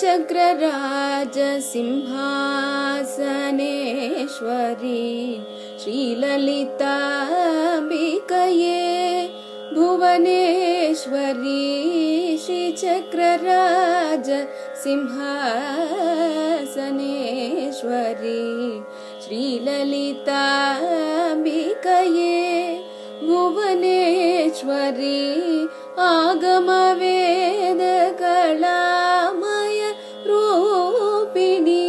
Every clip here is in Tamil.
श्रीचक्रराज सिंहासनेश्वरी श्रीललिताम्बिकये भुवनेश्वरी श्रीचक्रराज सिंहासनेश्वरी श्रीललिताम्बिकये भुवनेश्वरी आगमवेद कलामय रूपिणी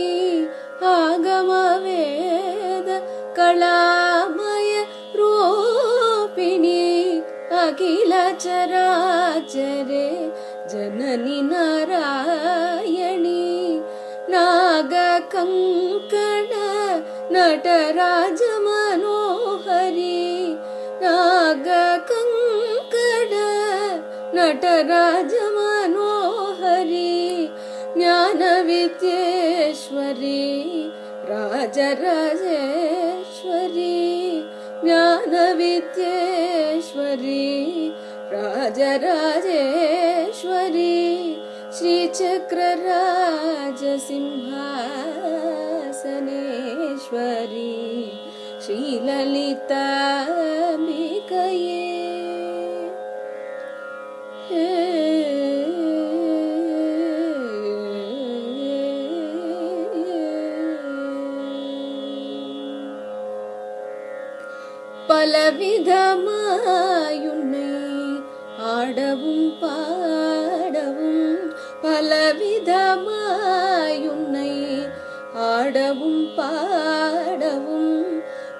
आगमवेद कलामय रूपिणी अखिल चराचरे जननी नारायणी नागकंकण नटराज मनोहरी नागकंकण नटराज मनोहरी ज्ञानविद्येश्वरी राजराजेश्वरी ज्ञानविद्येश्वरी राजराजेश्वरी श्रीचक्रराज सिंहासनेश्वरी श्रीललिताम्बिकये பலவிதமாயுன்னை ஆடவும் பாடவும் பலவிதமாயுன்னை ஆடவும் பாடவும்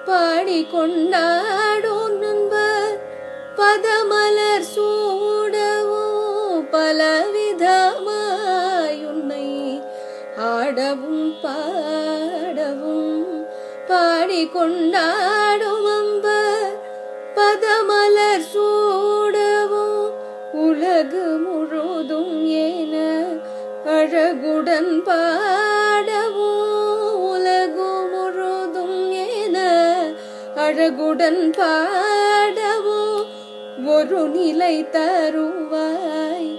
பாடிக்கொண்டாடும் நண்பர் பதமலர் சூடவும் பலவிதமாயுன்னை ஆடவும் பாடவும் பாடிக்கொண்டாடும் அம்பர் பதமலர் சூடவும் உலகு முழுதும் ஏன அழகுடன் பாடவும் உலகு முழுதும் ஏன அழகுடன் பாடவும் ஒரு நிலை தருவாய்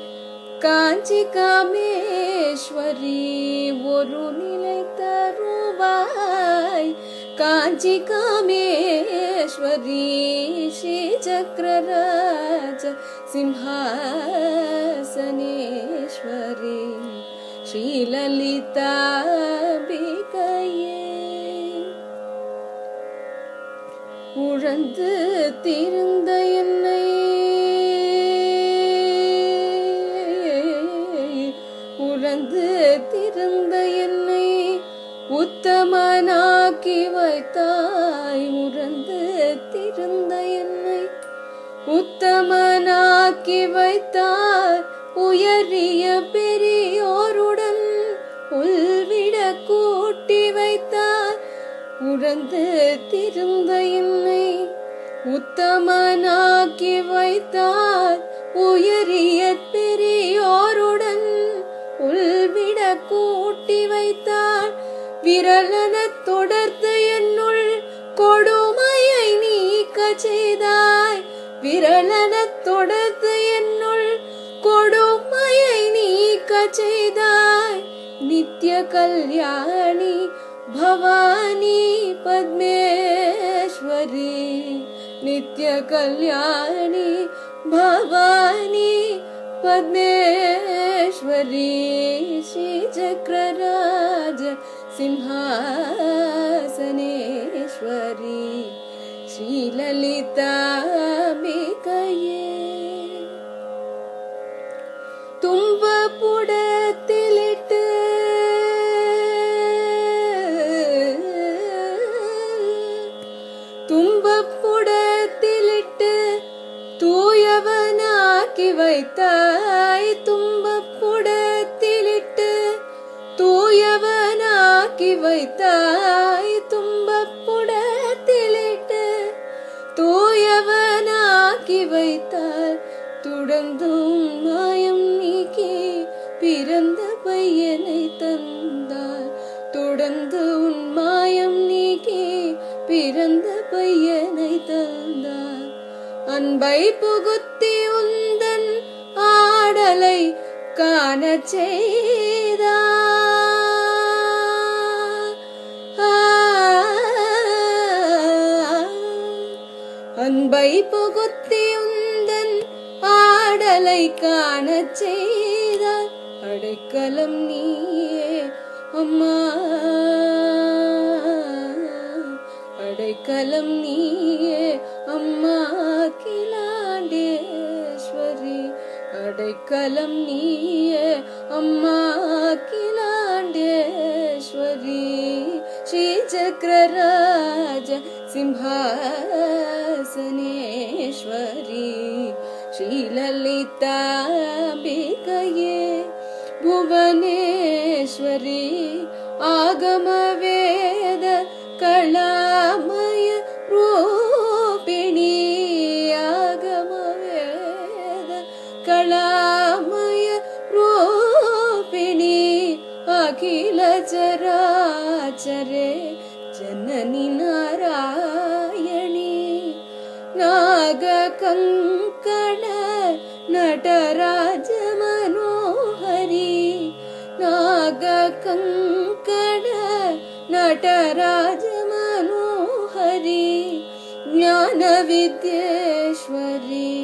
காஞ்சி காமேஸ்வரி ஒரு நிலை தருவாய் காஞ்சி காமேஸ்வரி श्रीचक्रराज सिंहासनेश्वरी श्रीललिताम्बिकये உழந்து திரிந்த என்னை உழந்து திரிந்த என்னை உத்தமனாக்கி வைத்தாய் உழந்து திரிந்த என்னை உத்தமனாக்கி வைத்தாய் உயரிய பெரியோருடன் உள்விட கூட்டி வைத்தாய் உழந்து திரிந்த என்னை உத்தமனாக்கி வைத்தாய் உயரிய பெரியோருடன் உள்விட கூட்டி வைத்தாள் விரலன தொடர்ந்து என்னுள் கொடுமையை நீக்க செய்தாய் விரலன தொடர்ந்து என்னுள் கொடுமையை நீக்க செய்தாய் நித்ய கல்யாணி பவானி பத்மேஸ்வரி நித்ய கல்யாணி பவானி पद्मेश्वरी श्रीचक्रराज सिंहासनेश्वरी श्रीललिताम्बिकये തുമ്പപ്പുടത്തിലിട്ട് തുമ്പപ്പുടത്തിലിട്ട് தூயவனாக்கி வைத்தாய் தும்பப்புடத்திலிட்டு தூயவனாக்கி வைத்தாய் தும்பப்புடத்திலிட்டு தூயவனாக்கி வைத்தாய் துடந்தும் மாயம் நீக்கி பிறந்த பையனை தந்தாய் தொடர்ந்து உன் மாயம் நீக்கி பிறந்த பையனை தந்தார். அன்பை புகுத்தி உந்தன் ஆடலை காணச் செய்தார். அன்பை புகுத்தி உந்தன் ஆடலை காணச் செய்தார். அடைக்கலம் நீயே அம்மா, அடைக்கலம் நீயே அம்மா அகிலாண்டேஸ்வரி. அடைக்கலம் நீயே அம்மா அகிலாண்டேஸ்வரி. ஸ்ரீ சக்கரராஜ சிம்ஹாசனேஸ்வரி. ஸ்ரீலலிதாம்பிகையே புவனேஸ்வரி. ஆகம வேத கலாமய ரூபிணி. ஆகம வேத கலாமய ரூபிணி. அகில சராச்சரே ஜனனி நாராயணி. நாக கங்கண நடராஜ மனோஹரி. நாக கங்கண நடராஜ மனோஹரி. ஞான வித்யேஸ்வரி.